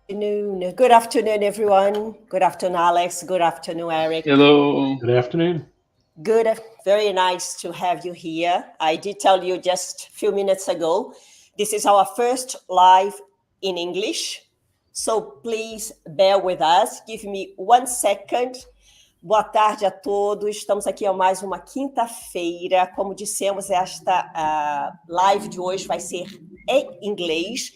Good afternoon, everyone. Good afternoon, Alex. Good afternoon, Eric. Hello. Good afternoon. Good. Very nice to have you here. I did tell you just a few minutes ago, this is our first live in English. So please bear with us. Give me 1 second. Boa tarde a todos. Estamos aqui a mais uma quinta-feira. Como dissemos, esta live de hoje vai ser em inglês,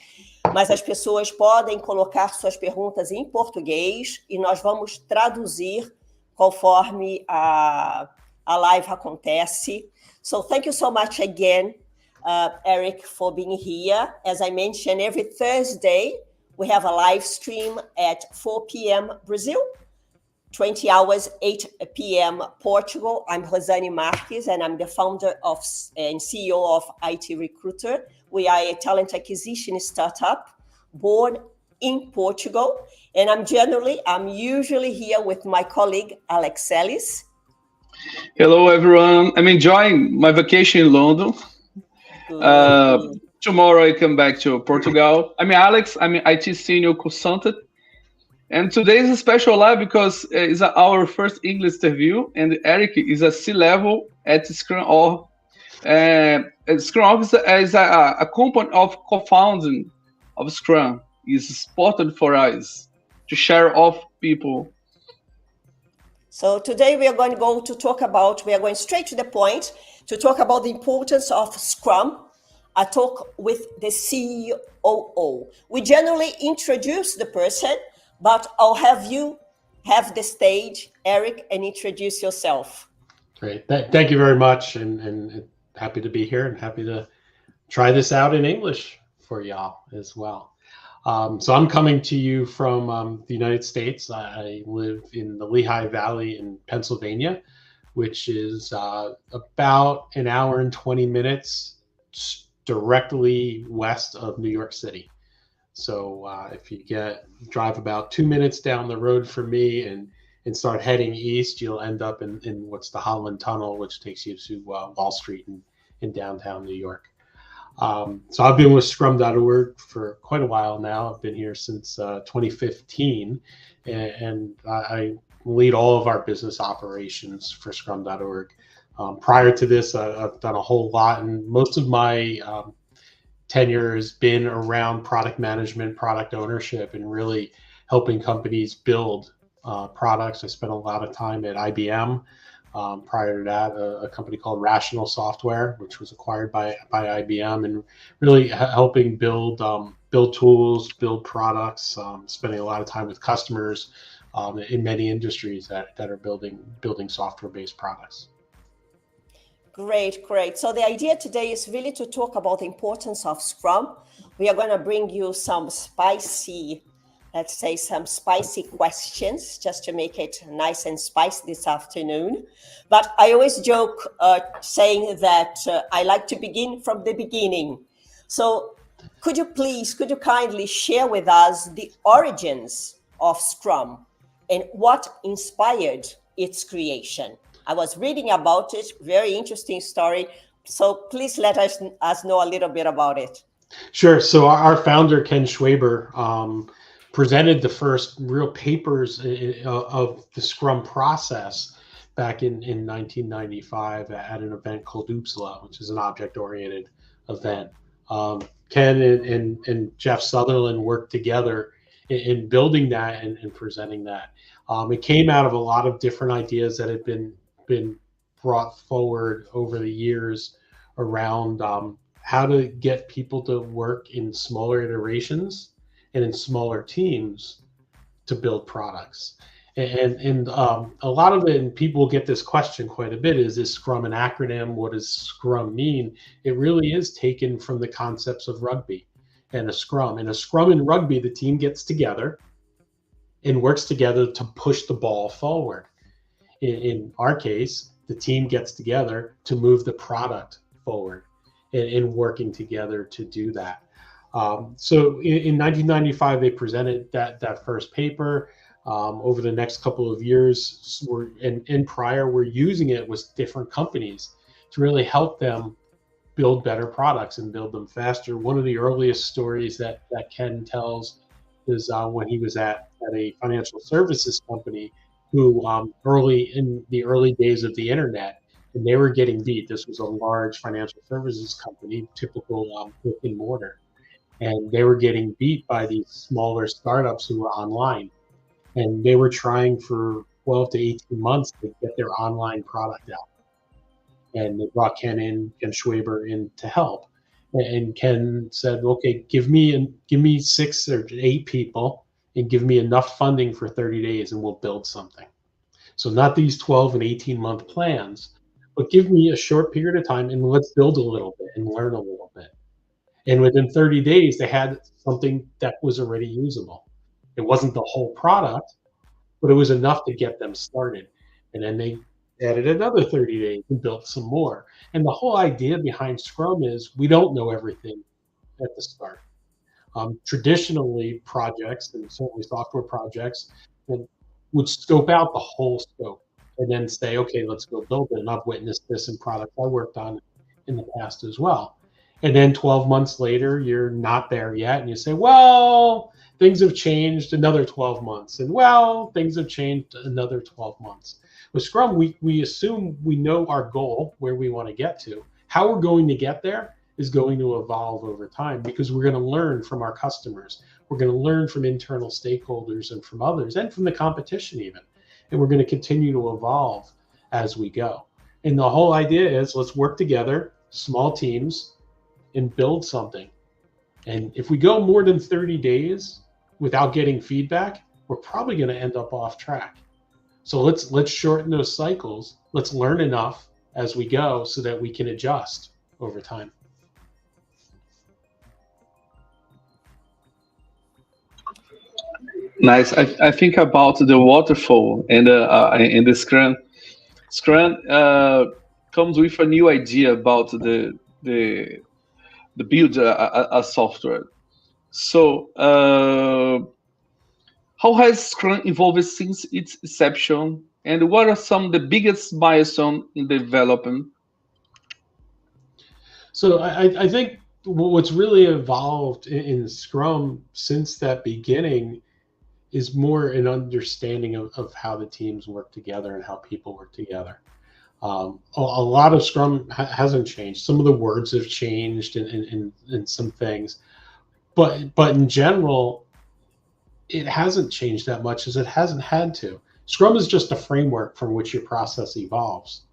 mas as pessoas podem colocar suas perguntas em português e nós vamos traduzir conforme a live acontece. So thank you so much again, Eric, for being here. As I mentioned, every Thursday we have a live stream at 4 p.m. Brazil, 20 hours, 8 p.m. Portugal. I'm Rosane Marques, and I'm the founder and CEO of iTRecruiter. We are a talent acquisition startup born in Portugal. And I'm usually here with my colleague, Alex Ellis. Hello, everyone. I'm enjoying my vacation in London. Tomorrow I come back to Portugal. I'm Alex. I'm an IT senior consultant. And today is a special live because it's our first English interview, and Eric is a C-level at Scrum. Scrum is a company of co-founding of Scrum. It's important for us to share off people. So today we are going straight to the point to talk about the importance of Scrum. I talk with the COO. We generally introduce the person, but I'll have you have the stage, Eric, and introduce yourself. Great. Thank you very much, and happy to be here and happy to try this out in English for y'all as well. So I'm coming to you from the United States. I live in the Lehigh Valley in Pennsylvania, which is about an hour and 20 minutes directly west of New York City. So if you drive about 2 minutes down the road from me and start heading east, you'll end up in what's the Holland Tunnel, which takes you to Wall Street in downtown New York. So I've been with Scrum.org for quite a while now. I've been here since 2015, and I lead all of our business operations for Scrum.org. Prior to this, I've done a whole lot, and most of my tenure has been around product management, product ownership, and really helping companies build products. I spent a lot of time at IBM. Prior to that, a company called Rational Software, which was acquired by IBM, and really helping build tools, build products, spending a lot of time with customers in many industries that are building software-based products. Great. So the idea today is really to talk about the importance of Scrum. We are going to bring you some spicy questions just to make it nice and spicy this afternoon. But I always joke saying that I like to begin from the beginning. So could you kindly share with us the origins of Scrum and what inspired its creation? I was reading about it, very interesting story. So please let us know a little bit about it. Sure. So our founder, Ken Schwaber, presented the first real papers of the Scrum process back in 1995 at an event called Uppsala, which is an object-oriented event. Ken and Jeff Sutherland worked together in building that and presenting that. It came out of a lot of different ideas that had been brought forward over the years around how to get people to work in smaller iterations and in smaller teams to build products. And a lot of it, and people get this question quite a bit, is Scrum an acronym? What does Scrum mean? It really is taken from the concepts of rugby and a Scrum. In a Scrum in rugby, the team gets together and works together to push the ball forward. In our case, the team gets together to move the product forward and working together to do that. So in 1995, they presented that first paper. Over the next couple of years, we're using it with different companies to really help them build better products and build them faster. One of the earliest stories that Ken tells is when he was at a financial services company who in the early days of the internet, and they were getting beat. This was a large financial services company, typical brick and mortar, and they were getting beat by these smaller startups who were online, and they were trying for 12 to 18 months to get their online product out. And they brought Ken Schwaber in to help. And Ken said, okay, give me 6 or 8 people and give me enough funding for 30 days and we'll build something. So not these 12 and 18-month plans, but give me a short period of time and let's build a little bit and learn a little bit. And within 30 days, they had something that was already usable. It wasn't the whole product, but it was enough to get them started. And then they added another 30 days and built some more. And the whole idea behind Scrum is we don't know everything at the start. Traditionally, projects, and certainly software projects, would scope out the whole scope and then say, okay, let's go build it. And I've witnessed this in products I worked on in the past as well. And then 12 months later, you're not there yet. And you say, well, things have changed, another 12 months. And well, things have changed, another 12 months. With Scrum, we assume we know our goal, where we want to get to. How we're going to get there is going to evolve over time because we're going to learn from our customers. We're going to learn from internal stakeholders and from others and from the competition even. And we're going to continue to evolve as we go. And the whole idea is let's work together, small teams, and build something. And if we go more than 30 days without getting feedback, we're probably going to end up off track. So let's shorten those cycles. Let's learn enough as we go so that we can adjust over time. Nice. I think about the waterfall and the Scrum. Scrum comes with a new idea about the build a software. So how has Scrum evolved since its inception, and what are some of the biggest milestones in development? So I think what's really evolved in Scrum since that beginning is more an understanding of how the teams work together and how people work together. A lot of Scrum hasn't changed. Some of the words have changed and some things, but in general, it hasn't changed that much as it hasn't had to. Scrum is just a framework from which your process evolves.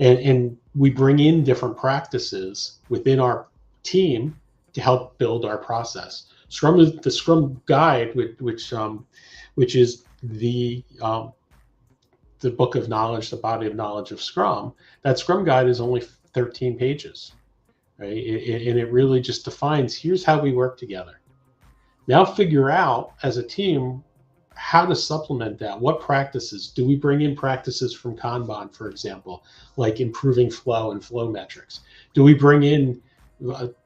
And we bring in different practices within our team to help build our process. Scrum is the Scrum guide, which is the book of knowledge, the body of knowledge of Scrum. That Scrum guide is only 13 pages, right? And it really just defines, here's how we work together. Now figure out as a team how to supplement that. What practices? Do we bring in practices from Kanban, for example, like improving flow and flow metrics? Do we bring in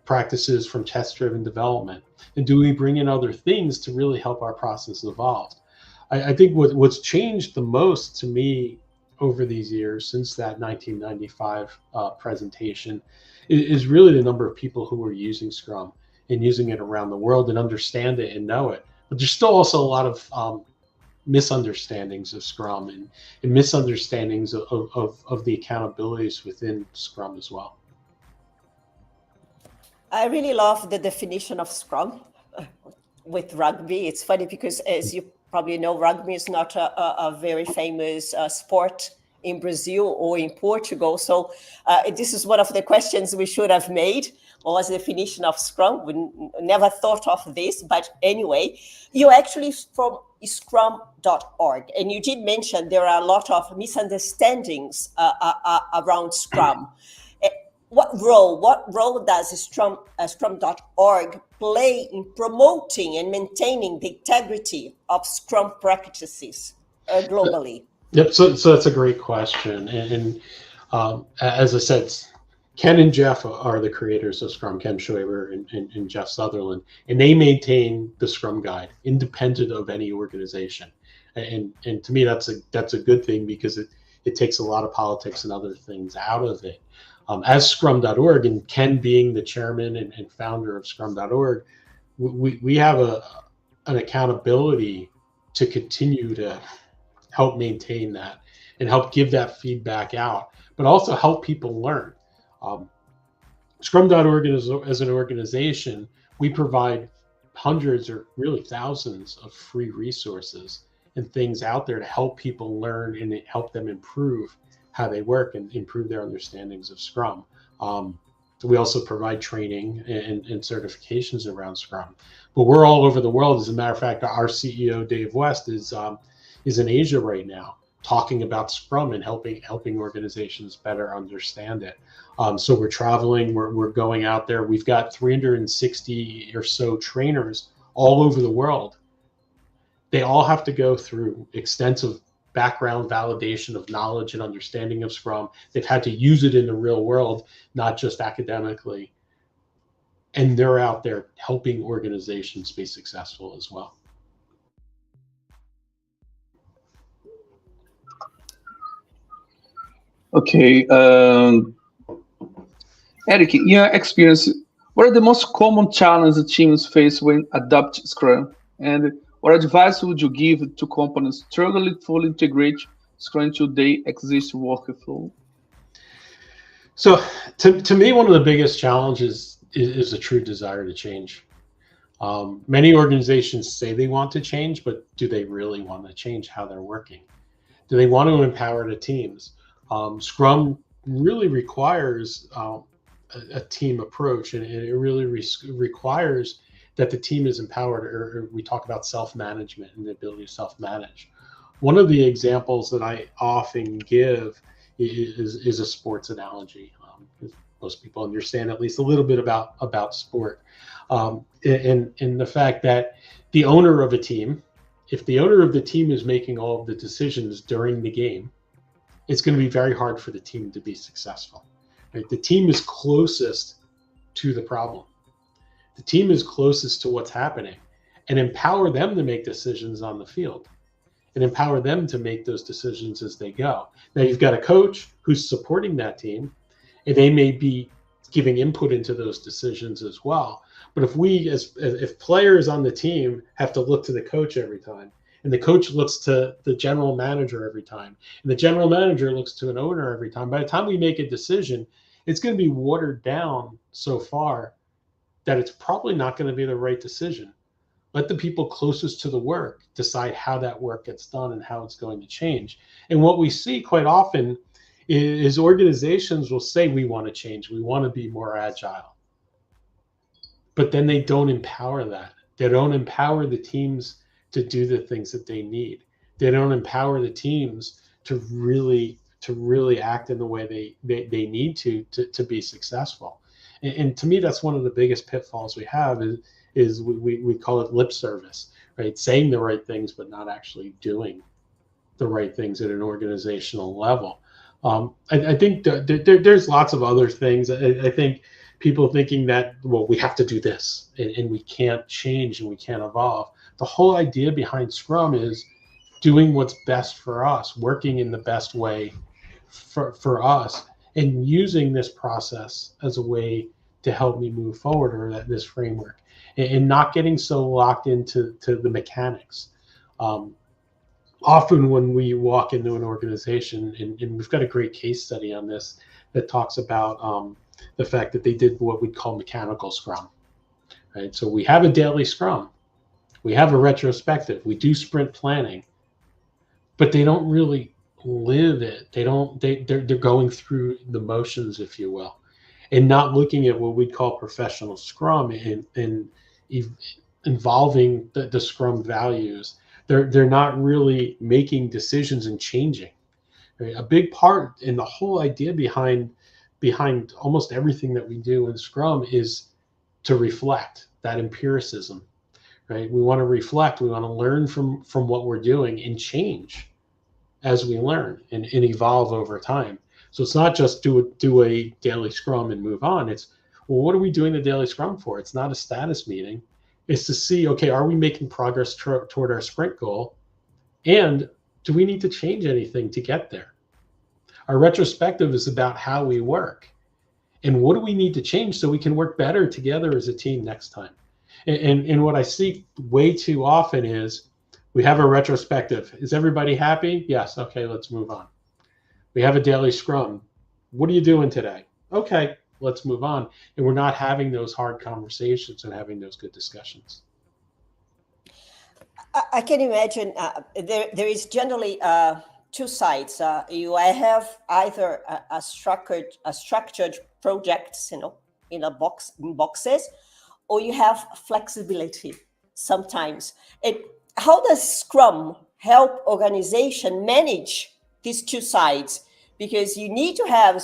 practices from test-driven development? And do we bring in other things to really help our process evolve? I think what's changed the most to me over these years since that 1995 presentation is really the number of people who are using Scrum and using it around the world and understand it and know it. But there's still also a lot of misunderstandings of Scrum and misunderstandings of the accountabilities within Scrum as well. I really love the definition of Scrum with rugby. It's funny because, as you probably know, rugby is not a very famous sport in Brazil or in Portugal. So this is one of the questions we should have made, was the definition of Scrum. We never thought of this, but anyway, you're actually from scrum.org, and you did mention there are a lot of misunderstandings around Scrum. What role does Scrum.org play in promoting and maintaining the integrity of Scrum practices globally? Yep, so that's a great question. And as I said, Ken and Jeff are the creators of Scrum, Ken Schwaber and Jeff Sutherland, and they maintain the Scrum Guide independent of any organization. And to me, that's a good thing because it takes a lot of politics and other things out of it. As Scrum.org, and Ken being the chairman and founder of Scrum.org, we have an accountability to continue to help maintain that and help give that feedback out, but also help people learn. Scrum.org as an organization, we provide hundreds or really thousands of free resources and things out there to help people learn and help them improve how they work and improve their understandings of Scrum. We also provide training and certifications around Scrum, but we're all over the world. As a matter of fact, our CEO Dave West is in Asia right now, talking about Scrum and helping organizations better understand it. So we're traveling, we're going out there. We've got 360 or so trainers all over the world. They all have to go through extensive background validation of knowledge and understanding of Scrum. They've had to use it in the real world, not just academically. And they're out there helping organizations be successful as well. Okay, Eric, in your experience, what are the most common challenges teams face when adopting Scrum? And what advice would you give to companies struggling to fully integrate Scrum into their existing workflow? So to me, one of the biggest challenges is a true desire to change. Many organizations say they want to change, but do they really want to change how they're working? Do they want to empower the teams? Scrum really requires a team approach, and it really requires that the team is empowered, or we talk about self-management and the ability to self-manage. One of the examples that I often give is a sports analogy. Most people understand at least a little bit about sport, and the fact that the owner of a team, if the owner of the team is making all of the decisions during the game, it's going to be very hard for the team to be successful. Right? The team is closest to the problem. The team is closest to what's happening, and empower them to make decisions on the field and empower them to make those decisions as they go. Now you've got a coach who's supporting that team, and they may be giving input into those decisions as well. But if players on the team have to look to the coach every time, and the coach looks to the general manager every time, and the general manager looks to an owner every time, by the time we make a decision, it's going to be watered down so far that it's probably not going to be the right decision. Let the people closest to the work decide how that work gets done and how it's going to change. And what we see quite often is organizations will say, we want to change, we want to be more agile. But then they don't empower that. They don't empower the teams to do the things that they need. They don't empower the teams to really act in the way they need to be successful. And to me, that's one of the biggest pitfalls we have is we call it lip service, right? Saying the right things, but not actually doing the right things at an organizational level. I think there's lots of other things. I think people thinking that, well, we have to do this and we can't change and we can't evolve. The whole idea behind Scrum is doing what's best for us, working in the best way for us, and using this process as a way to help me move forward, or this framework, and not getting so locked into the mechanics. Often when we walk into an organization, and we've got a great case study on this that talks about the fact that they did what we call mechanical Scrum, right? So we have a daily Scrum, we have a retrospective, we do sprint planning, but they don't really live it. They're going through the motions, if you will, and not looking at what we'd call professional Scrum and involving the Scrum values. They're not really making decisions and changing. Right? A big part in the whole idea behind almost everything that we do in Scrum is to reflect, that empiricism. Right? We want to reflect. We want to learn from what we're doing and change as we learn and evolve over time. So it's not just do a daily Scrum and move on. It's, well, what are we doing the daily Scrum for? It's not a status meeting. It's to see, okay, are we making progress toward our sprint goal? And do we need to change anything to get there? Our retrospective is about how we work. And what do we need to change so we can work better together as a team next time? And what I see way too often is we have a retrospective. Is everybody happy? Yes. Okay, let's move on. We have a daily scrum. What are you doing today? Okay, let's move on. And we're not having those hard conversations and having those good discussions. I can imagine there is generally two sides. You have either a structured projects, in boxes, or you have flexibility sometimes. How does Scrum help organization manage these two sides? Because you need to have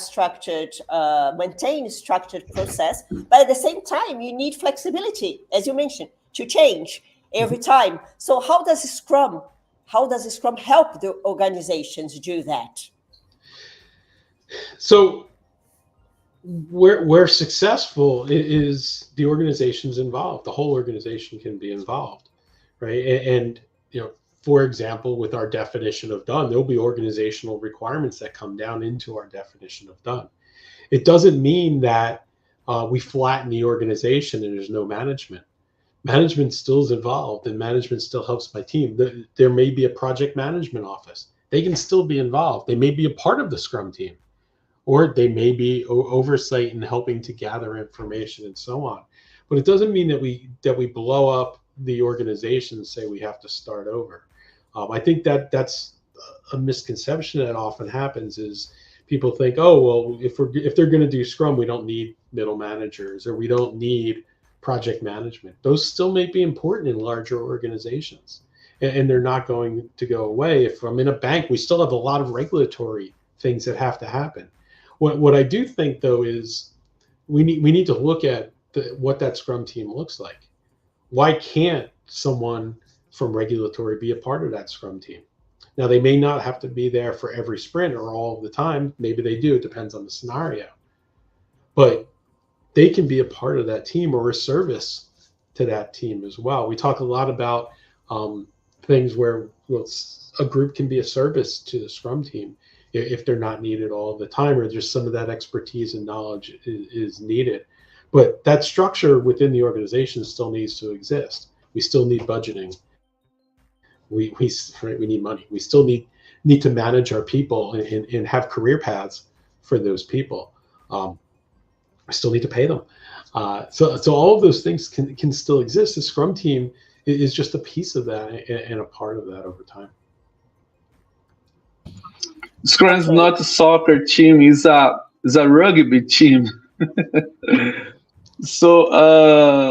maintain structured process, but at the same time, you need flexibility, as you mentioned, to change every time. So how does Scrum help the organizations do that? So where successful is the organization's involved. The whole organization can be involved, right? And for example, with our definition of done, there'll be organizational requirements that come down into our definition of done. It doesn't mean that we flatten the organization and there's no management. Management still is involved, and management still helps my team. There may be a project management office. They can still be involved. They may be a part of the Scrum team, or they may be oversight and helping to gather information and so on. But it doesn't mean that we blow up the organization and say we have to start over. I think that's a misconception that often happens is people think, oh, well, if they're going to do Scrum, we don't need middle managers, or we don't need project management. Those still may be important in larger organizations, and they're not going to go away. If I'm in a bank, we still have a lot of regulatory things that have to happen. What I do think, though, is we need to look at what that Scrum team looks like. Why can't someone from regulatory be a part of that Scrum team? Now, they may not have to be there for every sprint or all of the time. Maybe they do. It depends on the scenario. But they can be a part of that team or a service to that team as well. We talk a lot about things where a group can be a service to the Scrum team if they're not needed all the time, or just some of that expertise and knowledge is needed. But that structure within the organization still needs to exist. We still need budgeting. We need money. We still need to manage our people and have career paths for those people. I still need to pay them. So all of those things can still exist. The Scrum team is just a piece of that and a part of that over time. Scrum is not a soccer team; it's a rugby team. So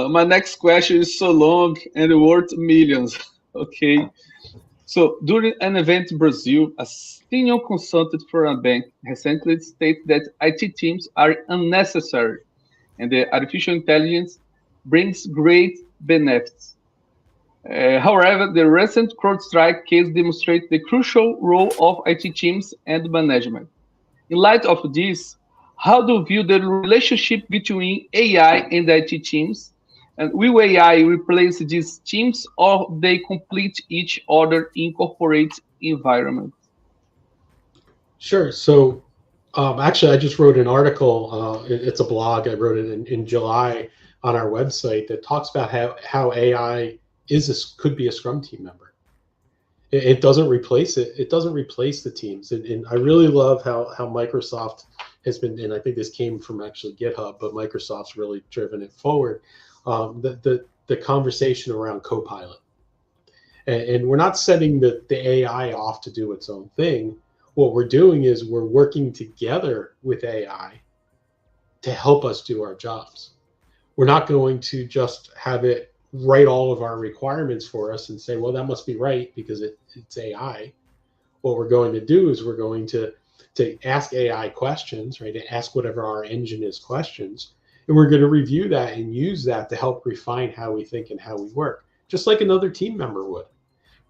my next question is so long and worth millions. Okay. So during an event in Brazil, a senior consultant for a bank recently stated that IT teams are unnecessary and the artificial intelligence brings great benefits. However, the recent CrowdStrike case demonstrates the crucial role of IT teams and management. In light of this, how do you view the relationship between AI and IT teams? And will AI replace these teams, or they complete each other in corporate environment? Sure. So actually, I just wrote an article. It's a blog. I wrote it in July on our website that talks about how AI could be a Scrum team member. It doesn't replace it. It doesn't replace the teams. And I really love how Microsoft has been, and I think this came from actually GitHub, but Microsoft's really driven it forward. The conversation around Copilot. And we're not setting the AI off to do its own thing. What we're doing is we're working together with AI to help us do our jobs. We're not going to just have it write all of our requirements for us and say, well, that must be right because it's AI. What we're going to do is we're going to ask AI questions, right? To ask whatever our engine is questions. And we're going to review that and use that to help refine how we think and how we work, just like another team member would.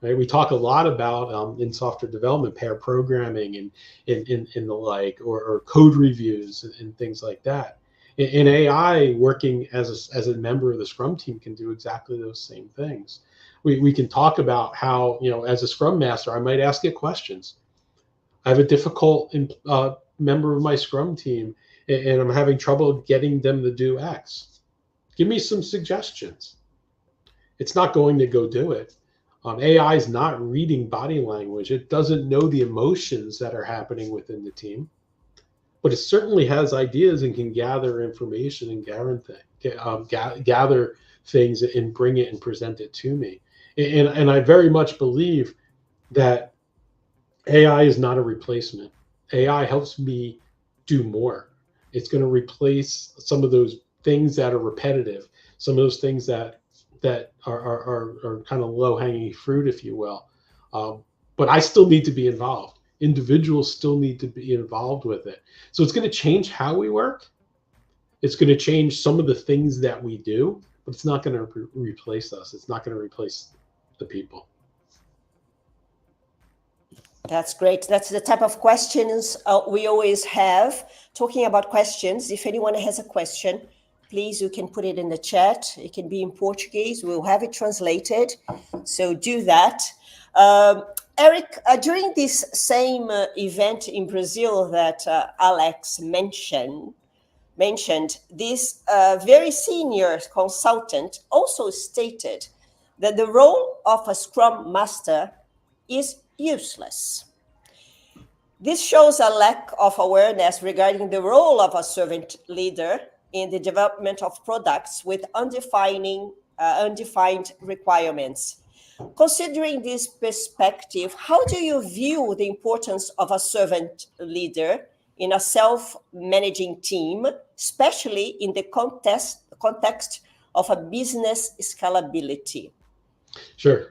Right? We talk a lot about in software development, pair programming and the like, or code reviews and things like that. In AI, working as a member of the Scrum team can do exactly those same things. We can talk about how, as a Scrum Master, I might ask it questions. I have a difficult member of my Scrum team, and I'm having trouble getting them to do X. Give me some suggestions. It's not going to go do it. AI is not reading body language. It doesn't know the emotions that are happening within the team, but it certainly has ideas and can gather information and gather things and bring it and present it to me. And I very much believe that AI is not a replacement. AI helps me do more. It's going to replace some of those things that are repetitive, some of those things that are kind of low-hanging fruit, if you will. But I still need to be involved. Individuals still need to be involved with it. So it's going to change how we work. It's going to change some of the things that we do, but it's not going to replace us. It's not going to replace the people. That's great. That's the type of questions we always have. Talking about questions, if anyone has a question, please, you can put it in the chat. It can be in Portuguese. We'll have it translated. So do that. Eric, during this same event in Brazil that Alex mentioned, this very senior consultant also stated that the role of a Scrum Master is useless. This shows a lack of awareness regarding the role of a servant leader in the development of products with undefined requirements. Considering this perspective, how do you view the importance of a servant leader in a self-managing team, especially in the context of a business scalability? Sure.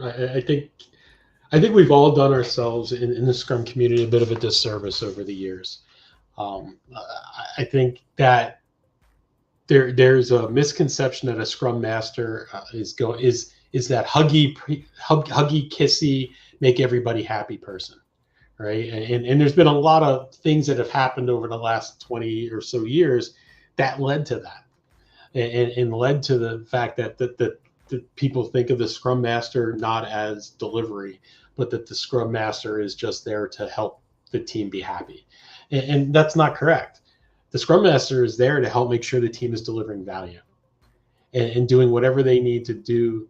I think we've all done ourselves in the Scrum community a bit of a disservice over the years. I think that there's a misconception that a Scrum Master is that huggy, kissy, make everybody happy person, right? And there's been a lot of things that have happened over the last 20 or so years that led to that, and led to the fact that the people think of the Scrum Master not as delivery, but that the Scrum Master is just there to help the team be happy. And that's not correct. The Scrum Master is there to help make sure the team is delivering value and doing whatever they need to do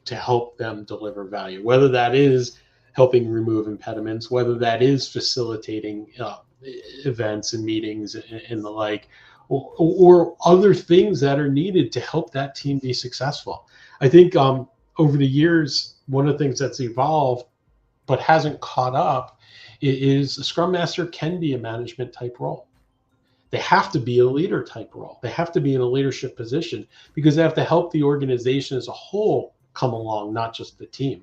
to help them deliver value, whether that is helping remove impediments, whether that is facilitating events and meetings and the like, or other things that are needed to help that team be successful. I think over the years, one of the things that's evolved but hasn't caught up is a Scrum Master can be a management type role. They have to be a leader type role. They have to be in a leadership position because they have to help the organization as a whole come along, not just the team.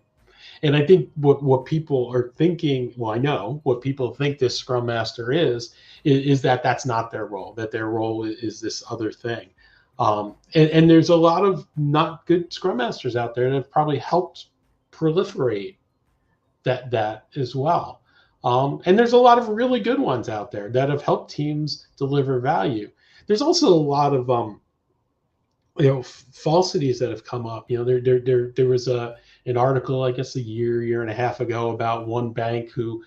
And I think what people are thinking, well, I know what people think this Scrum Master is that that's not their role, that their role is this other thing. And there's a lot of not good Scrum Masters out there that have probably helped proliferate that as well. And there's a lot of really good ones out there that have helped teams deliver value. There's also a lot of falsities that have come up. There was an article, I guess a year and a half ago, about one bank who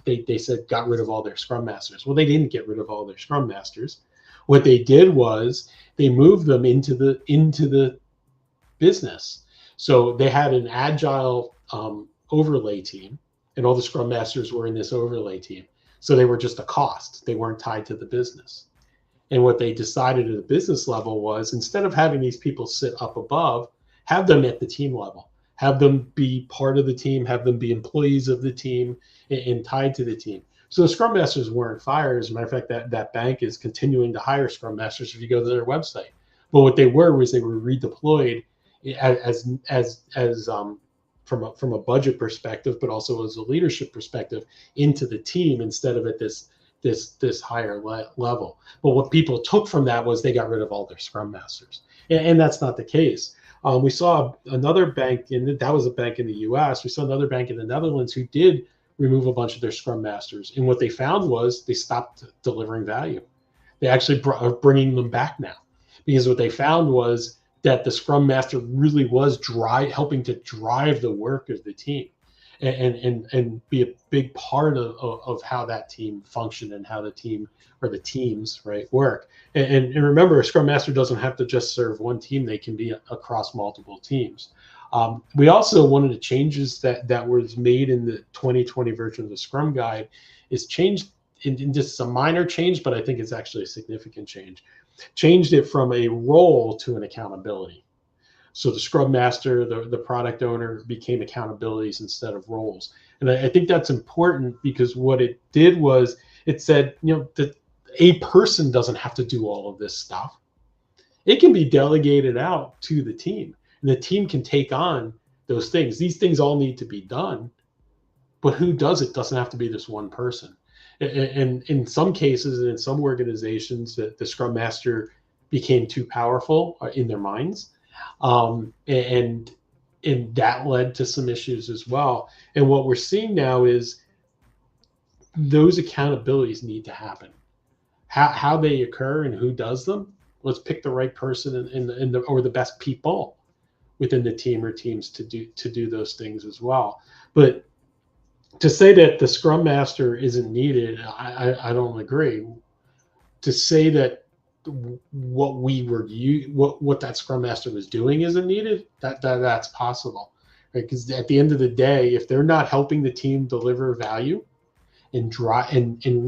they said got rid of all their Scrum Masters. Well, they didn't get rid of all their Scrum Masters. What they did was they moved them into the business. So they had an Agile overlay team, and all the Scrum Masters were in this overlay team. So they were just a cost. They weren't tied to the business. And what they decided at the business level was, instead of having these people sit up above, have them at the team level. Have them be part of the team, have them be employees of the team and tied to the team. So the Scrum Masters weren't fired. As a matter of fact, that bank is continuing to hire Scrum Masters if you go to their website. But what they were was they were redeployed as from a budget perspective, but also as a leadership perspective into the team instead of at this higher level. But what people took from that was they got rid of all their Scrum Masters, and that's not the case. We saw another bank, and that was a bank in the U.S. We saw another bank in the Netherlands who did remove a bunch of their Scrum Masters, and what they found was they stopped delivering value. They actually are bringing them back now, because what they found was that the Scrum Master really was helping to drive the work of the team, and be a big part of how that team functioned and how the team or the teams work. And remember, a Scrum Master doesn't have to just serve one team; they can be across multiple teams. We also, one of the changes that was made in the 2020 version of the Scrum Guide is changed in just a minor change, but I think it's actually a significant change. Changed it from a role to an accountability. So the Scrum Master, the product owner became accountabilities instead of roles. And I think that's important because what it did was it said, that a person doesn't have to do all of this stuff. It can be delegated out to the team, and the team can take on those things. These things all need to be done, but who does it doesn't have to be this one person. And in some cases, and in some organizations, the Scrum Master became too powerful in their minds. And that led to some issues as well. And what we're seeing now is those accountabilities need to happen. How they occur and who does them, let's pick the right person or the best people within the team or teams to do those things as well. But to say that the Scrum Master isn't needed, I don't agree. To say that what that Scrum Master was doing isn't needed, that's possible, right? Because at the end of the day, if they're not helping the team deliver value and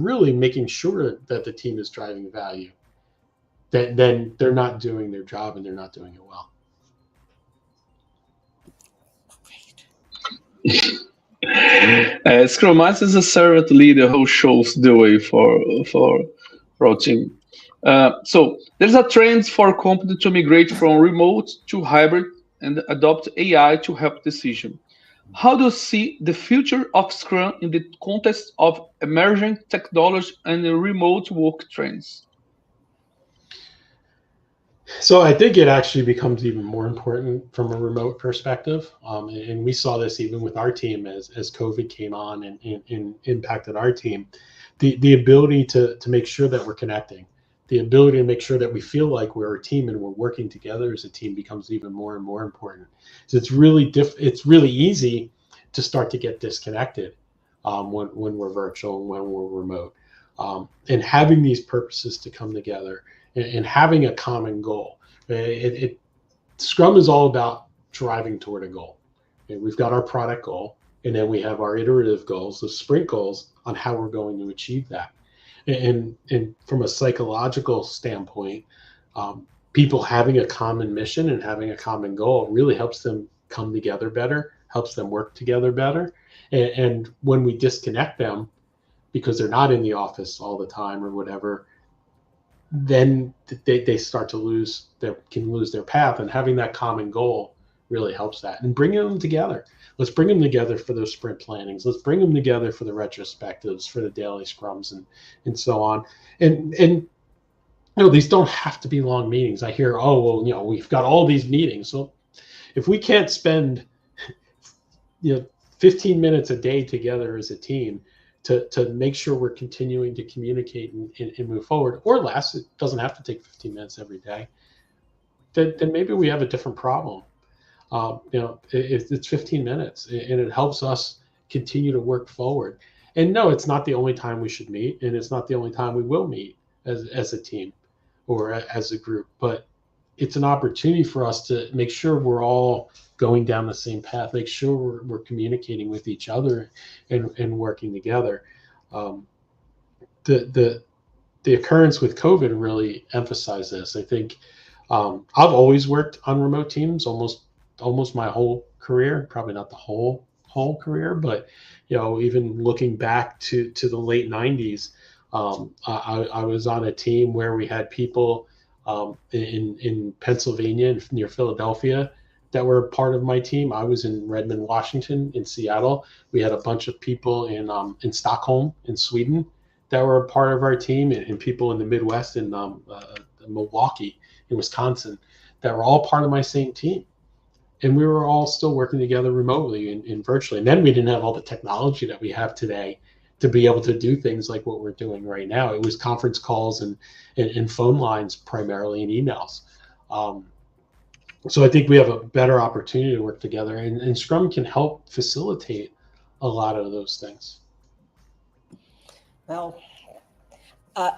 really making sure that the team is driving value, then they're not doing their job and they're not doing it well. Scrum Master is a servant leader who shows the way for our team. So there's a trend for companies to migrate from remote to hybrid and adopt AI to help decision. How do you see the future of Scrum in the context of emerging technology and the remote work trends? So I think it actually becomes even more important from a remote perspective. And we saw this even with our team as COVID came on and impacted our team. The ability to make sure that we're connecting, the ability to make sure that we feel like we're a team and we're working together as a team becomes even more and more important. So it's really easy to start to get disconnected when we're virtual and when we're remote. And having these purposes to come together and having a common goal. Scrum is all about driving toward a goal. And we've got our product goal, and then we have our iterative goals, the sprint goals, on how we're going to achieve that. And from a psychological standpoint, people having a common mission and having a common goal really helps them come together better, helps them work together better. And when we disconnect them because they're not in the office all the time or whatever, then they start to can lose their path. And having that common goal really helps that. And bringing them together. Let's bring them together for those sprint plannings. Let's bring them together for the retrospectives, for the daily scrums, and so on. And these don't have to be long meetings. I hear, we've got all these meetings. So if we can't spend 15 minutes a day together as a team to make sure we're continuing to communicate and move forward, or less, it doesn't have to take 15 minutes every day, then maybe we have a different problem. It's 15 minutes and it helps us continue to work forward. And no, it's not the only time we should meet, and it's not the only time we will meet as a team or as a group, but it's an opportunity for us to make sure we're all going down the same path, make sure we're communicating with each other and working together. The occurrence with COVID really emphasized this. I think I've always worked on remote teams almost my whole career, probably not the whole career, but even looking back to the late 90s, I was on a team where we had people in Pennsylvania near Philadelphia that were part of my team. I was in Redmond, Washington, in Seattle. We had a bunch of people in Stockholm, in Sweden, that were a part of our team, and people in the Midwest, in Milwaukee, in Wisconsin, that were all part of my same team. And we were all still working together remotely and virtually. And then we didn't have all the technology that we have today to be able to do things like what we're doing right now. It was conference calls and phone lines primarily, and emails. So I think we have a better opportunity to work together, and Scrum can help facilitate a lot of those things. Well,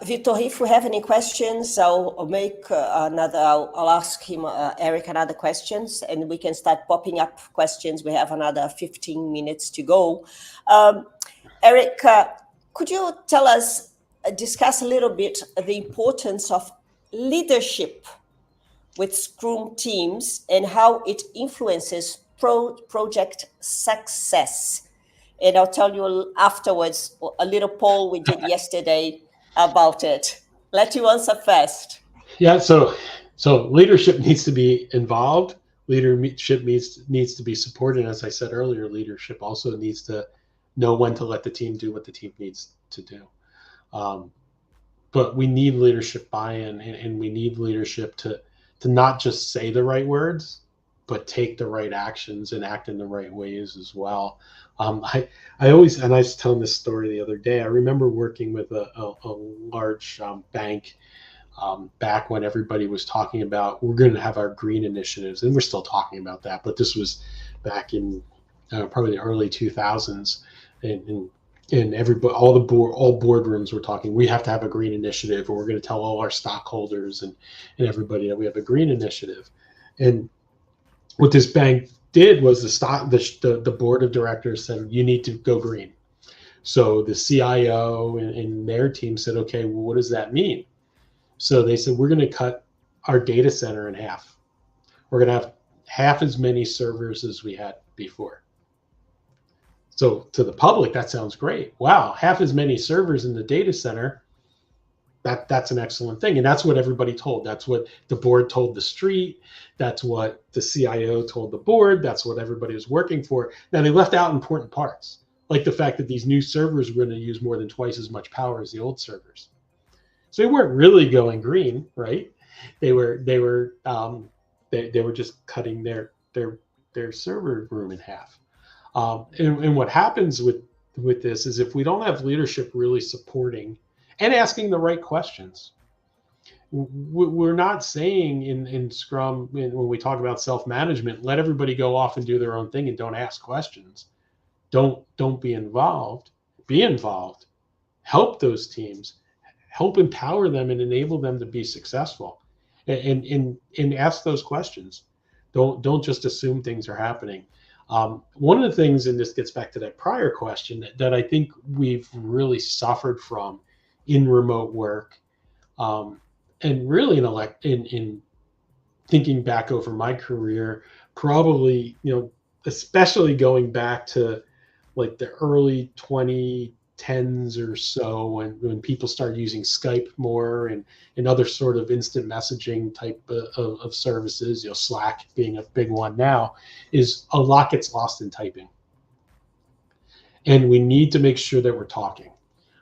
Victor, if we have any questions, I'll make another. I'll ask him, Eric, another questions, and we can start popping up questions. We have another 15 minutes to go. Eric, could you tell us, discuss a little bit the importance of leadership with Scrum teams and how it influences project success? And I'll tell you afterwards a little poll we did yesterday about it. Let you answer first. Yeah, so leadership needs to be involved. Leadership needs to be supported. As I said earlier, leadership also needs to know when to let the team do what the team needs to do. But we need leadership buy-in, and we need leadership to not just say the right words, but take the right actions and act in the right ways as well. I always, and I was telling this story the other day, I remember working with a large bank back when everybody was talking about, we're going to have our green initiatives, and we're still talking about that, but this was back in probably the early 2000s, and everybody, all boardrooms were talking, we have to have a green initiative, or we're going to tell all our stockholders and everybody that we have a green initiative. And what this bank did was the board of directors said, you need to go green. So the CIO and their team said, okay, well, what does that mean? So they said, we're going to cut our data center in half. We're going to have half as many servers as we had before. So to the public, that sounds great. Wow, half as many servers in the data center. That's an excellent thing. And that's what everybody told. That's what the board told the street. That's what the CIO told the board. That's what everybody was working for. Now, they left out important parts, like the fact that these new servers were going to use more than twice as much power as the old servers. So they weren't really going green, right? They were just cutting their server room in half. And what happens with this is, if we don't have leadership really supporting and asking the right questions, we're not saying in Scrum, when we talk about self-management, let everybody go off and do their own thing and don't ask questions. Don't be involved. Be involved. Help those teams. Help empower them and enable them to be successful. And ask those questions. Don't just assume things are happening. One of the things, and this gets back to that prior question, that I think we've really suffered from in remote work, and really in thinking back over my career, probably, especially going back to like the early 2010s or so, when people started using Skype more and other sort of instant messaging type of services, Slack being a big one now, is a lot gets lost in typing. And we need to make sure that we're talking.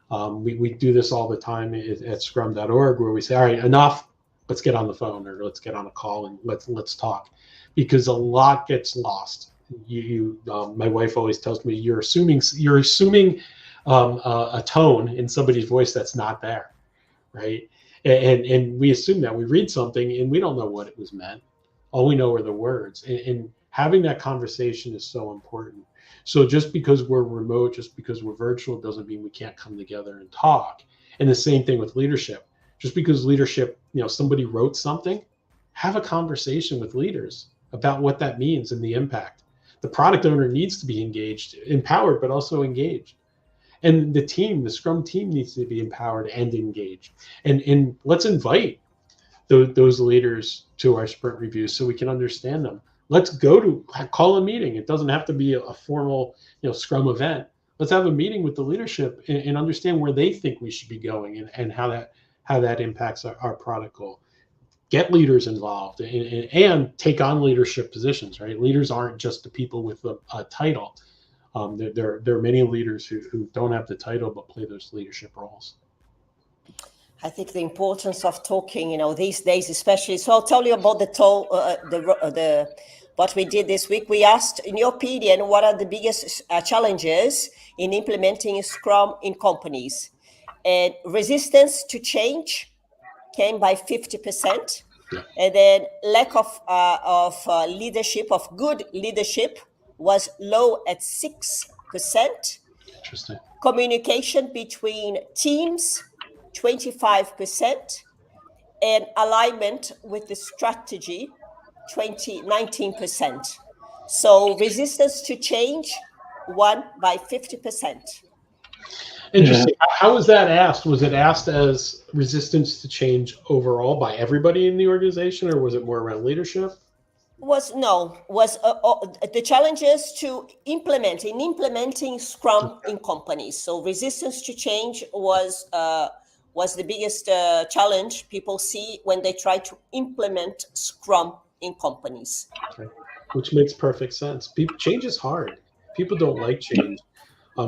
We do this all the time at scrum.org, where we say, all right, enough, let's get on the phone, or let's get on a call and let's talk, because a lot gets lost. My wife always tells me, you're assuming a tone in somebody's voice that's not there, right? And we assume that. We read something and we don't know what it was meant. All we know are the words. And having that conversation is so important. So just because we're remote, just because we're virtual, doesn't mean we can't come together and talk. And the same thing with leadership. Just because leadership, somebody wrote something, have a conversation with leaders about what that means and the impact. The product owner needs to be engaged, empowered, but also engaged. And the team, the Scrum team, needs to be empowered and engaged. And let's invite those leaders to our sprint reviews so we can understand them. Let's call a meeting. It doesn't have to be a formal, Scrum event. Let's have a meeting with the leadership and understand where they think we should be going and how that impacts our product goal. Get leaders involved and take on leadership positions, right? Leaders aren't just the people with a title. There are many leaders who don't have the title but play those leadership roles. I think the importance of talking, these days especially. So I'll tell you about what we did this week. We asked, in your opinion, what are the biggest challenges in implementing Scrum in companies? And resistance to change came by 50%. Yeah. And then lack of leadership, of good leadership, was low at 6%. Interesting. Communication between teams, 25%, and alignment with the strategy, 19%. So resistance to change won by 50%. Interesting. How was that asked? Was it asked as resistance to change overall by everybody in the organization, or was it more around leadership? Was the challenges to implementing Scrum in companies. So resistance to change was the biggest challenge people see when they try to implement Scrum in companies. Okay. Which makes perfect sense. Change is hard. People don't like change.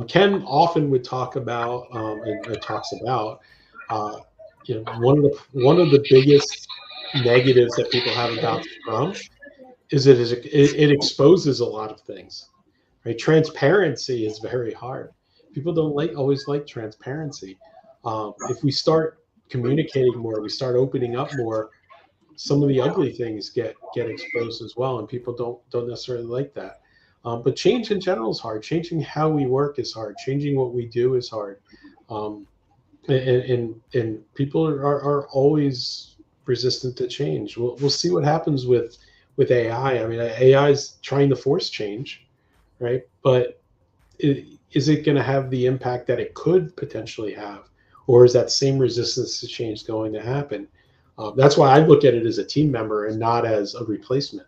Ken often would talk about and talks about one of the biggest negatives that people have about Scrum is that it exposes a lot of things. Right? Transparency is very hard. People don't always like transparency. If we start communicating more, we start opening up more, some of the ugly things get exposed as well, and people don't necessarily like that. But change in general is hard. Changing how we work is hard. Changing what we do is hard. And people are always resistant to change. We'll see what happens with AI. I mean, AI is trying to force change, right? But is it going to have the impact that it could potentially have? Or is that same resistance to change going to happen? That's why I look at it as a team member and not as a replacement.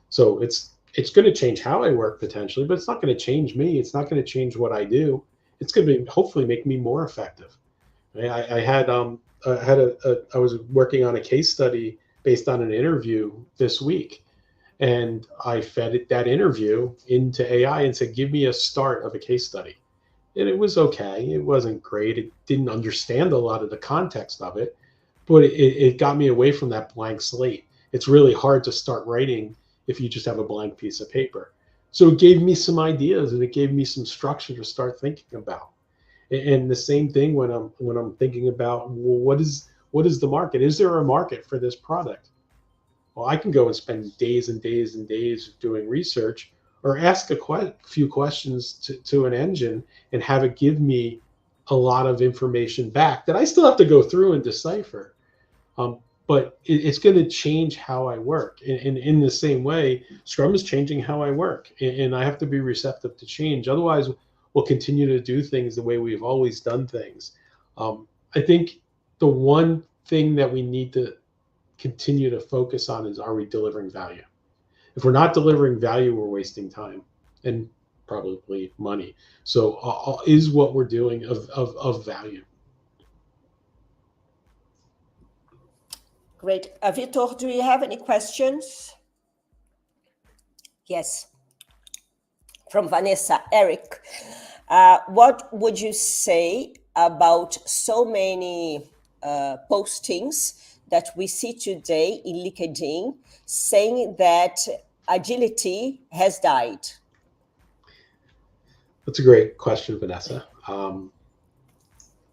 So it's going to change how I work potentially, but it's not going to change me. It's not going to change what I do. It's going to hopefully make me more effective. I was working on a case study based on an interview this week, and I fed that interview into AI and said, give me a start of a case study. And it was okay. It wasn't great. It didn't understand a lot of the context of it, but it got me away from that blank slate. It's really hard to start writing if you just have a blank piece of paper. So it gave me some ideas and it gave me some structure to start thinking about. And the same thing when I'm thinking about, well, what is the market? Is there a market for this product? Well, I can go and spend days and days and days doing research, or ask a few questions to an engine and have it give me a lot of information back that I still have to go through and decipher. But it's going to change how I work. And in the same way, Scrum is changing how I work. And I have to be receptive to change. Otherwise, we'll continue to do things the way we've always done things. I think the one thing that we need to continue to focus on is, are we delivering value? If we're not delivering value, we're wasting time and probably money. So is what we're doing of value? Great. Vitor, do you have any questions? Yes. From Vanessa. Eric, what would you say about so many postings that we see today in LinkedIn saying that agility has died? That's a great question, Vanessa.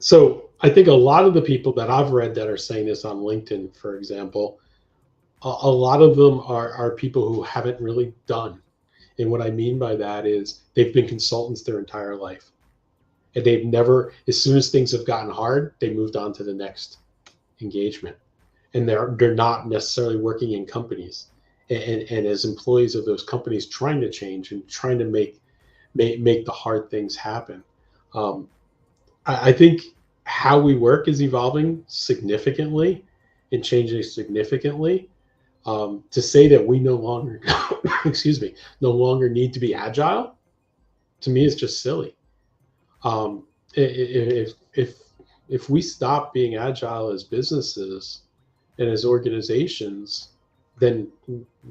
So I think a lot of the people that I've read that are saying this on LinkedIn, for example, a lot of them are people who haven't really done. And what I mean by that is they've been consultants their entire life. And they've never, as soon as things have gotten hard, they moved on to the next engagement. And they're not necessarily working in companies and as employees of those companies trying to change and trying to make the hard things happen. I think how we work is evolving significantly and changing significantly. To say that we no longer, no longer need to be agile, to me is just silly. If we stop being agile as businesses and as organizations, then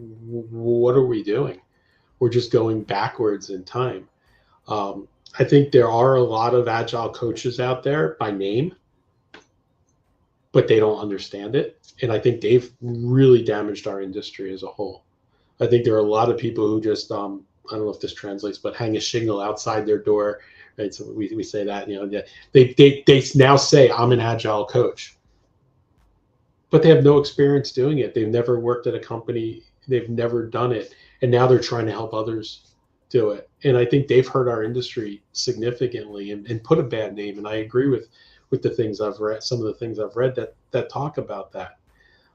what are we doing? We're just going backwards in time. I think there are a lot of agile coaches out there by name, but they don't understand it. And I think they've really damaged our industry as a whole. I think there are a lot of people who just, I don't know if this translates, but hang a shingle outside their door, right? So we say that, they now say, I'm an agile coach, but they have no experience doing it. They've never worked at a company. They've never done it. And now they're trying to help others do it. And I think they've hurt our industry significantly and put a bad name. And I agree with with the things I've read, some of the things I've read that talk about that.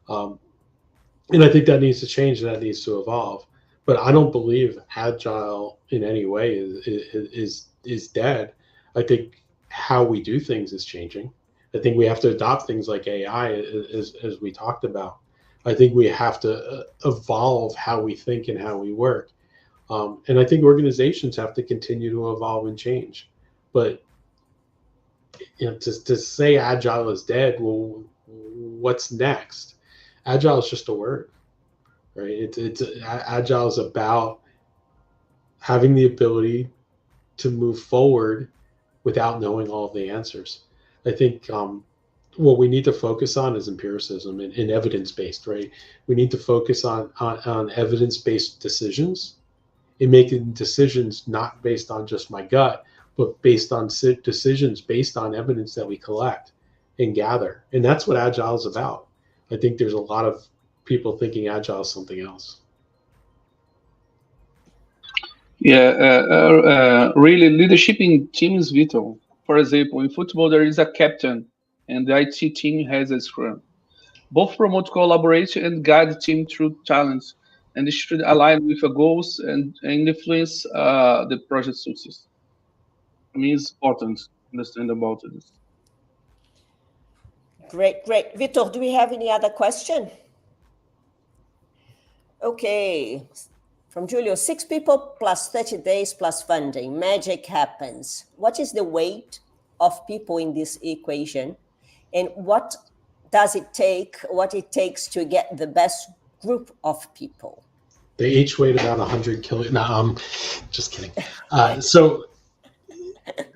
And I think that needs to change, and that needs to evolve. But I don't believe Agile in any way is dead. I think how we do things is changing. I think we have to adopt things like AI, as we talked about. I think we have to evolve how we think and how we work. And I think organizations have to continue to evolve and change. But to say Agile is dead, well, what's next? Agile is just a word, right? Agile is about having the ability to move forward without knowing all of the answers. I think what we need to focus on is empiricism and evidence-based, right? We need to focus on evidence-based decisions and making decisions not based on just my gut, but based on decisions based on evidence that we collect and gather. And that's what Agile is about. I think there's a lot of people thinking Agile is something else. Yeah, really, leadership in teams is vital. For example, in football, there is a captain, and the IT team has a scrum. Both promote collaboration and guide the team through challenges, and they should align with the goals and influence the project success. I mean, it's important to understand about this. Great, great. Vitor, do we have any other question? Okay. From Julio, 6 people plus 30 days plus funding. Magic happens. What is the weight of people in this equation? And what does it take, what it takes to get the best group of people? They each weighed about 100 kilos. No, just kidding. So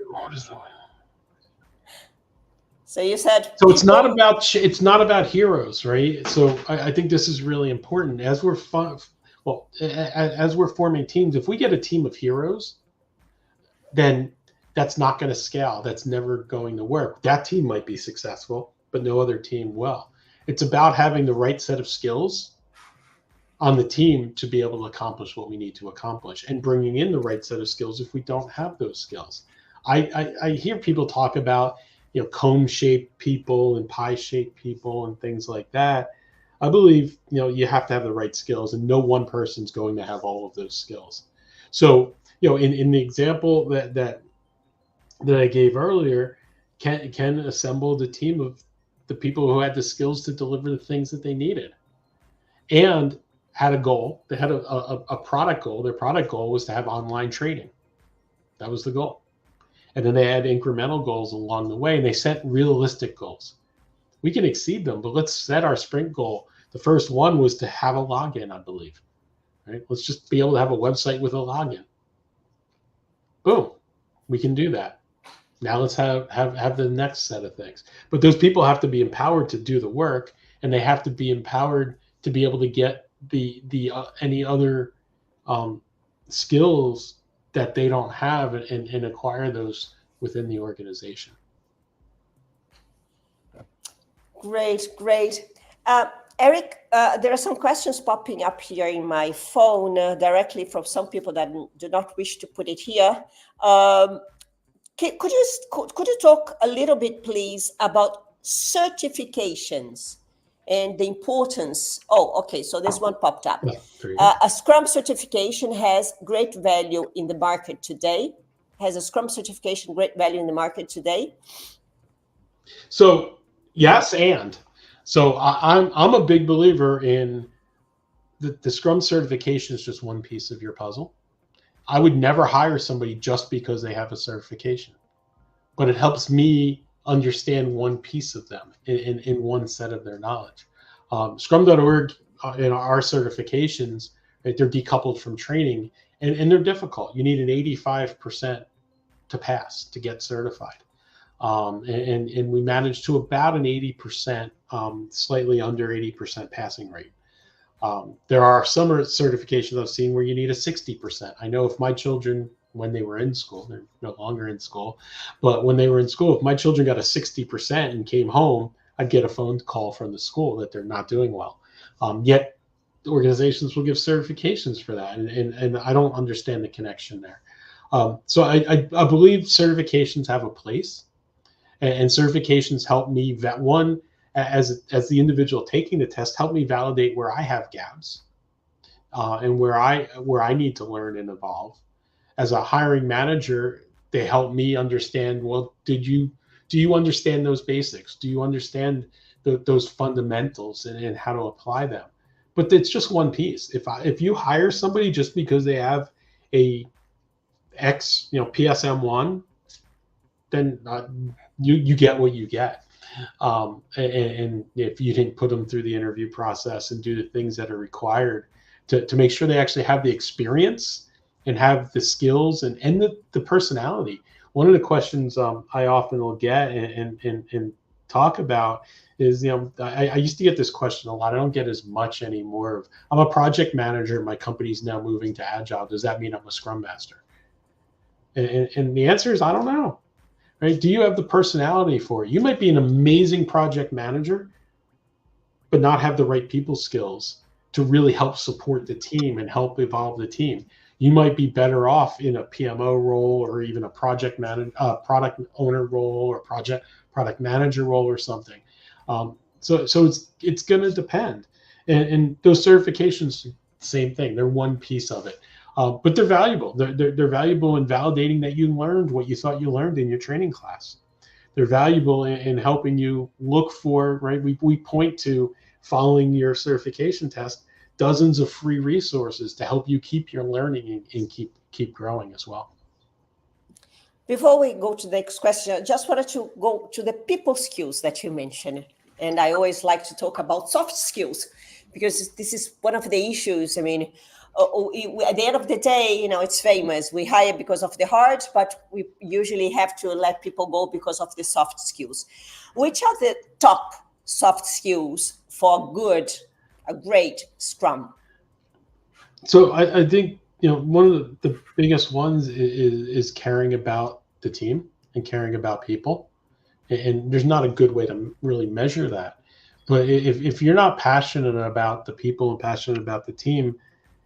what is the So you said. So it's not about heroes, right? So I think this is really important as we're as we're forming teams. If we get a team of heroes, then that's not going to scale. That's never going to work. That team might be successful, but no other team will. It's about having the right set of skills on the team to be able to accomplish what we need to accomplish, and bringing in the right set of skills if we don't have those skills. I hear people talk about, cone-shaped people and pie-shaped people and things like that. I believe, you have to have the right skills, and no one person's going to have all of those skills. So, in the example that I gave earlier, Ken assembled a team of the people who had the skills to deliver the things that they needed, and had a goal. They had a product goal. Their product goal was to have online training. That was the goal. And then they had incremental goals along the way, and they set realistic goals. We can exceed them, but let's set our sprint goal. The first one was to have a login, I believe. Right? Let's just be able to have a website with a login. Boom, we can do that. Now let's have the next set of things. But those people have to be empowered to do the work, and they have to be empowered to be able to get any other skills that they don't have, and acquire those within the organization. Great. Eric, there are some questions popping up here in my phone directly from some people that do not wish to put it here. Could you talk a little bit, please, about certifications and the importance? Oh, okay. So this one popped up. A Scrum certification has great value in the market today. Has a Scrum certification great value in the market today? So yes, and so I'm a big believer in the Scrum certification is just one piece of your puzzle. I would never hire somebody just because they have a certification, but it helps me understand one piece of them in one set of their knowledge. Scrum.org, in our certifications, right, they're decoupled from training, and they're difficult. You need an 85% to pass to get certified. And we managed to about an 80%, slightly under 80% passing rate. There are some certifications I've seen where you need a 60%. I know if my children, when they were in school, they're no longer in school, but when they were in school, if my children got a 60% and came home, I'd get a phone call from the school that they're not doing well. Yet organizations will give certifications for that, and I don't understand the connection there. So I believe certifications have a place, And certifications help me that one, as the individual taking the test, help me validate where I have gaps and where I need to learn and evolve. As a hiring manager, they help me understand, well, do you understand those basics? Do you understand those fundamentals and how to apply them? But it's just one piece. If you hire somebody just because they have a X, PSM1, then you get what you get. And if you didn't put them through the interview process and do the things that are required to make sure they actually have the experience and have the skills and the personality. One of the questions I often will get and talk about is, I used to get this question a lot. I don't get as much anymore. I'm a project manager. My company's now moving to Agile. Does that mean I'm a Scrum Master? And the answer is, I don't know. Right? Do you have the personality for it? You might be an amazing project manager, but not have the right people skills to really help support the team and help evolve the team. You might be better off in a PMO role or even a product owner role or product manager role or something. So it's going to depend. And those certifications, same thing. They're one piece of it. But they're valuable. They're valuable in validating that you learned what you thought you learned in your training class. They're valuable in helping you look for, right? We point to, following your certification test, dozens of free resources to help you keep your learning and keep growing as well. Before we go to the next question, I just wanted to go to the people skills that you mentioned. And I always like to talk about soft skills because this is one of the issues. I mean, at the end of the day, it's famous. We hire because of the hard, but we usually have to let people go because of the soft skills. Which are the top soft skills for a great Scrum? So I think, one of the biggest ones is caring about the team and caring about people. And there's not a good way to really measure that. But if you're not passionate about the people and passionate about the team,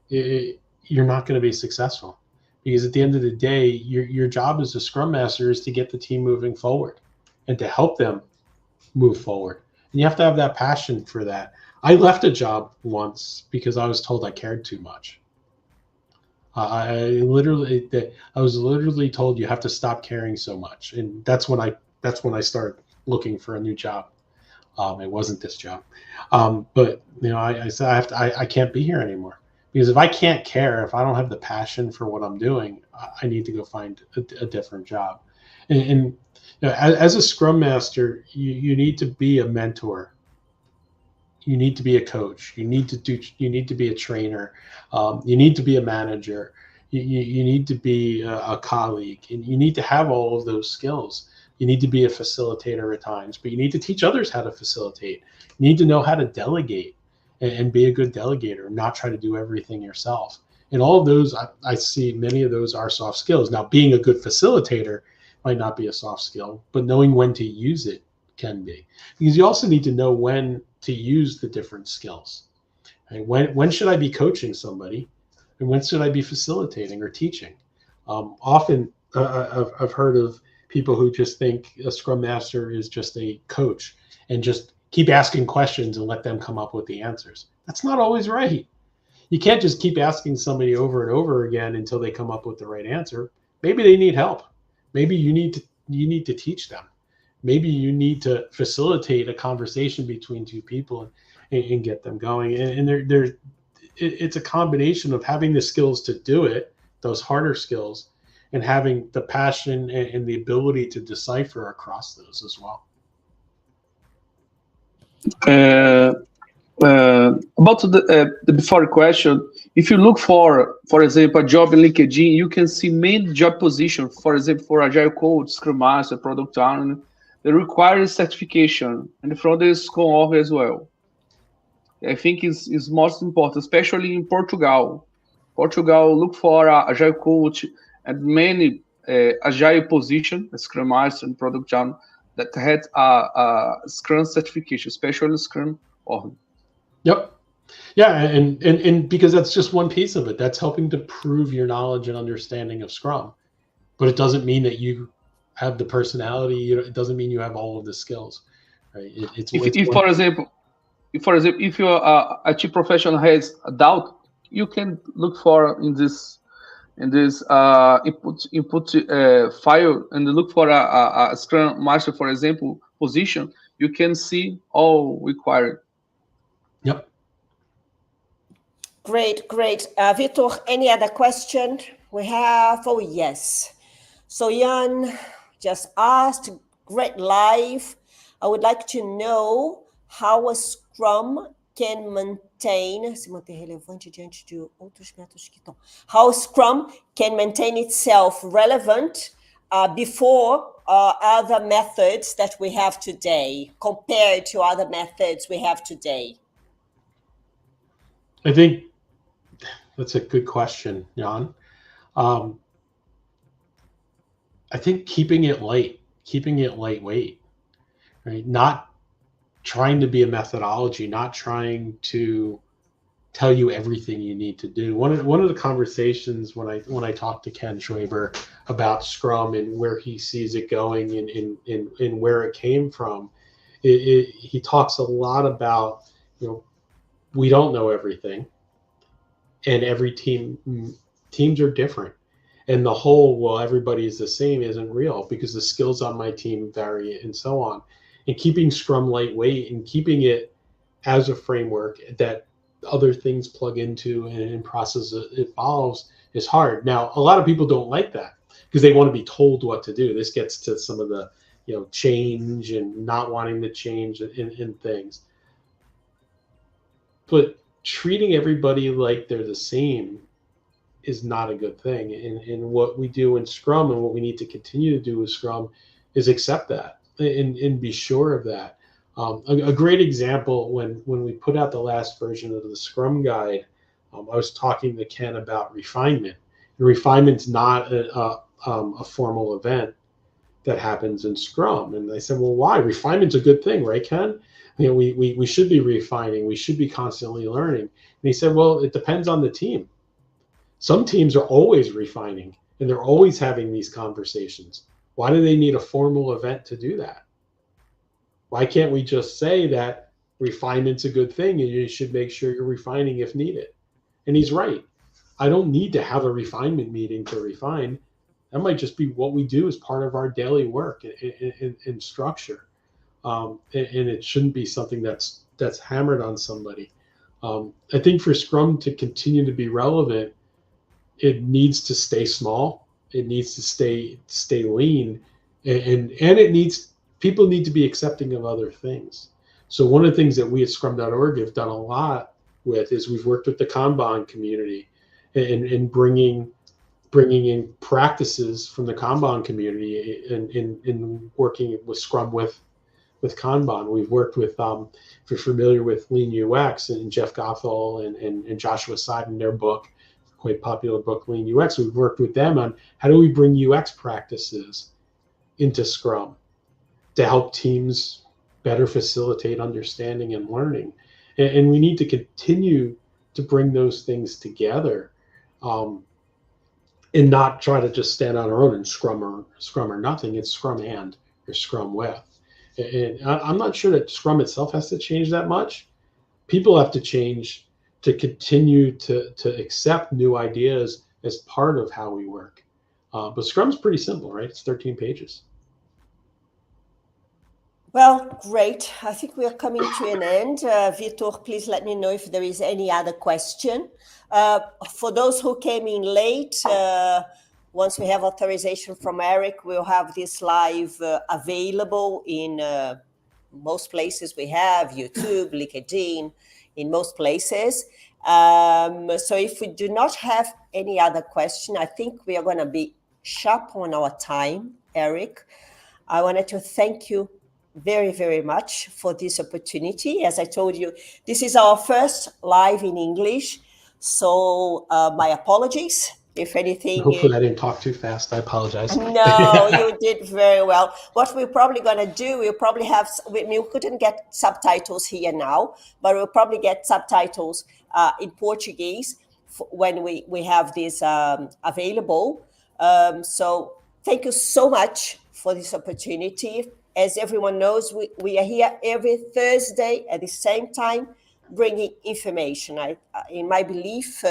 you're not going to be successful, because at the end of the day, your job as a Scrum Master is to get the team moving forward and to help them move forward. And you have to have that passion for that. I left a job once because I was told I cared too much. I was literally told you have to stop caring so much, and that's when I started looking for a new job. It wasn't this job, but I said I can't be here anymore. Because if I can't care, if I don't have the passion for what I'm doing, I need to go find a different job. And as a Scrum Master, you need to be a mentor. You need to be a coach. You need to be a trainer. You need to be a manager. You need to be a colleague, and you need to have all of those skills. You need to be a facilitator at times, but you need to teach others how to facilitate. You need to know how to delegate and be a good delegator and not try to do everything yourself. And all of those, I see many of those are soft skills. Now, being a good facilitator might not be a soft skill, but knowing when to use it can be. Because you also need to know when to use the different skills. And when should I be coaching somebody? And when should I be facilitating or teaching? Often I've heard of people who just think a Scrum Master is just a coach and just keep asking questions and let them come up with the answers. That's not always right. You can't just keep asking somebody over and over again until they come up with the right answer. Maybe they need help. Maybe you need to teach them. Maybe you need to facilitate a conversation between two people and get them going. And it's a combination of having the skills to do it, those harder skills, and having the passion and the ability to decipher across those as well. About the before question, if you look for example, a job in LinkedIn, you can see many job positions. For example, for Agile coach, Scrum Master, Product Owner, they require certification, and from the Scrum Org as well. I think is most important, especially in Portugal. Portugal look for Agile coach and many Agile position, Scrum Master and Product Owner that had a Scrum certification, especially Scrum Org. Yep. Yeah, and because that's just one piece of it. That's helping to prove your knowledge and understanding of Scrum. But it doesn't mean that you have the personality, it doesn't mean you have all of the skills, right? For example, if your IT professional has a doubt, you can look for in this input file and look for a Scrum Master, for example, position. You can see all required. Yep. Great. Vitor, any other question we have? Oh, yes. So Jan just asked, great live. I would like to know how a Scrum can maintain, se manter relevante diante de outros métodos que estão. How Scrum can maintain itself relevant before other methods that we have today, compared to other methods we have today. I think that's a good question, Jan. I think keeping it lightweight, right? Not trying to be a methodology, not trying to tell you everything you need to do. One of the conversations when I talked to Ken Schwaber about Scrum and where he sees it going and where it came from, he talks a lot about, we don't know everything, and every teams are different, and the whole, well, everybody is the same isn't real, because the skills on my team vary and so on. And keeping Scrum lightweight and keeping it as a framework that other things plug into and process evolves is hard. Now, a lot of people don't like that because they want to be told what to do. This gets to some of the change and not wanting to change in things. But treating everybody like they're the same is not a good thing. And what we do in Scrum and what we need to continue to do with Scrum is accept that and be sure of that. A great example, when we put out the last version of the Scrum Guide, I was talking to Ken about refinement. And refinement's not a formal event that happens in Scrum. And I said, well, why? Refinement's a good thing, right, Ken? We should be refining. We should be constantly learning. And he said, well, it depends on the team. Some teams are always refining, and they're always having these conversations. Why do they need a formal event to do that? Why can't we just say that refinement's a good thing and you should make sure you're refining if needed? And he's right. I don't need to have a refinement meeting to refine. That might just be what we do as part of our daily work and structure. And it shouldn't be something that's hammered on somebody. I think for Scrum to continue to be relevant, it needs to stay small. It needs to stay lean, and people need to be accepting of other things. So one of the things that we at Scrum.org have done a lot with is we've worked with the Kanban community and bringing in practices from the Kanban community in working with Scrum with Kanban. We've worked with, if you're familiar with Lean UX and Jeff Gothel and Joshua Seiden, their book, quite popular book, Lean UX. We've worked with them on how do we bring UX practices into Scrum to help teams better facilitate understanding and learning. And we need to continue to bring those things together and not try to just stand on our own and Scrum or nothing. It's Scrum and or Scrum with. And I'm not sure that Scrum itself has to change that much. People have to change to continue to accept new ideas as part of how we work. But Scrum's pretty simple, right? It's 13 pages. Well, great. I think we are coming to an end. Vitor, please let me know if there is any other question. For those who came in late, once we have authorization from Eric, we'll have this live available in most places we have, YouTube, LinkedIn, in most places. So if we do not have any other question, I think we are going to be sharp on our time, Eric. I wanted to thank you very, very much for this opportunity. As I told you, this is our first live in English. So my apologies. If anything, hopefully I didn't talk too fast. I apologize. No, you did very well. What we're probably going to do, we'll probably have, we couldn't get subtitles here now, but we'll probably get subtitles in Portuguese when we have this available. So thank you so much for this opportunity. As everyone knows, we are here every Thursday at the same time, bringing information. In my belief,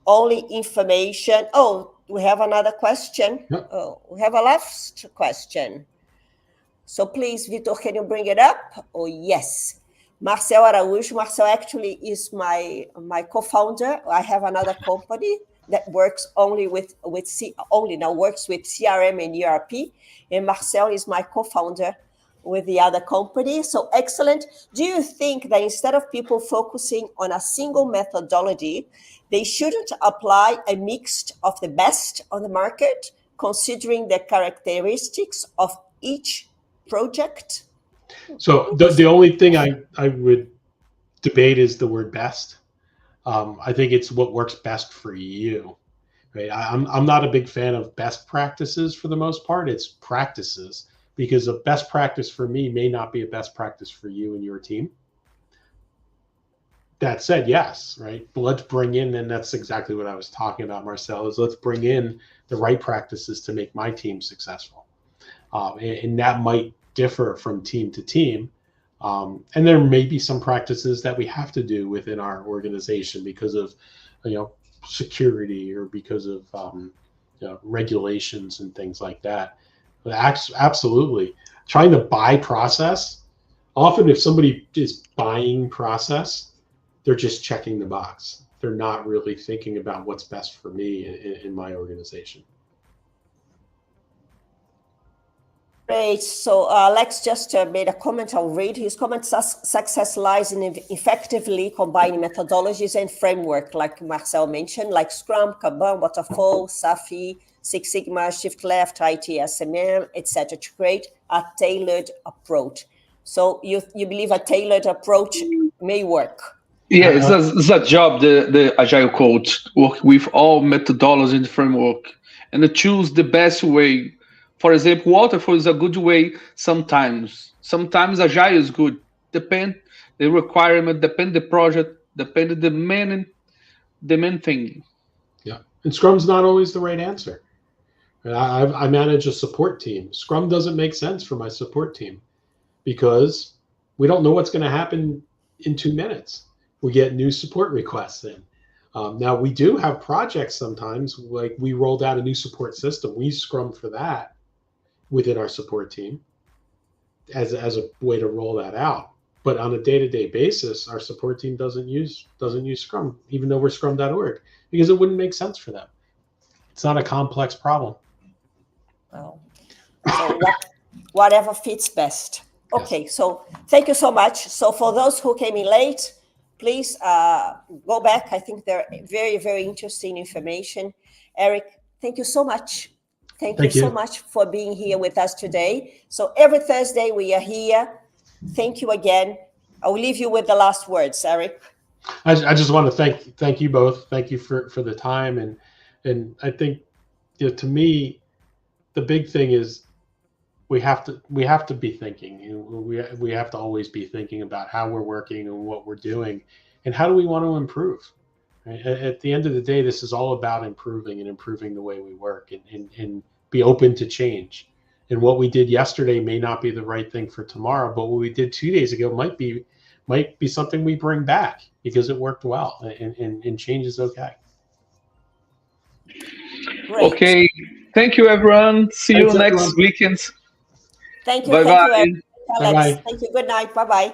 only information. Oh, we have another question. Yep. Oh, we have a last question. So please, Vitor, can you bring it up? Oh, yes. Marcel Araújo. Marcel actually is my co-founder. I have another company that works only with CRM and ERP. And Marcel is my co-founder with the other company. So excellent. Do you think that instead of people focusing on a single methodology, they shouldn't apply a mix of the best on the market, considering the characteristics of each project? So the only thing I would debate is the word best. I think it's what works best for you, right? I'm not a big fan of best practices for the most part. It's practices, because a best practice for me may not be a best practice for you and your team. That said, yes, right? But let's bring in, and that's exactly what I was talking about, Marcel, is let's bring in the right practices to make my team successful. And that might differ from team to team. And there may be some practices that we have to do within our organization because of, security or because of regulations and things like that. But absolutely, trying to buy process. Often, if somebody is buying process, they're just checking the box. They're not really thinking about what's best for me in my organization. Great. So Alex just made a comment. I'll read his comment. Success lies in effectively combining methodologies and framework, like Marcel mentioned, like Scrum, Kanban, Waterfall, SAFe, Six Sigma, Shift Left, ITSM, etc., to create a tailored approach. So you believe a tailored approach may work? Yeah, it's a job, the Agile coach work with all methodologies and framework and to choose the best way. For example, Waterfall is a good way sometimes. Sometimes Agile is good. Depend the requirement, depend the project, depend the main thing. Yeah, and Scrum's not always the right answer. I manage a support team. Scrum doesn't make sense for my support team because we don't know what's going to happen in 2 minutes. We get new support requests in. Now, we do have projects sometimes, like we rolled out a new support system. We use Scrum for that within our support team as a way to roll that out. But on a day-to-day basis, our support team doesn't use Scrum, even though we're scrum.org, because it wouldn't make sense for them. It's not a complex problem. Well, so whatever fits best. Okay, yes. So thank you so much. So for those who came in late, please go back. I think they're very, very interesting information. Eric, thank you so much. Thank you so much for being here with us today. So every Thursday we are here. Thank you again. I'll leave you with the last words, Eric. I just want to thank you both. Thank you for the time. And I think, to me, the big thing is we have to be thinking. We have to always be thinking about how we're working and what we're doing and how do we want to improve. Right? At the end of the day, this is all about improving the way we work and be open to change. And what we did yesterday may not be the right thing for tomorrow, but what we did 2 days ago might be something we bring back because it worked well, and change is okay. Great. Okay. Thank you, everyone. See you next weekend. Thank you. Bye-bye. Thank you, Alex. Bye-bye. Thank you. Good night. Bye-bye.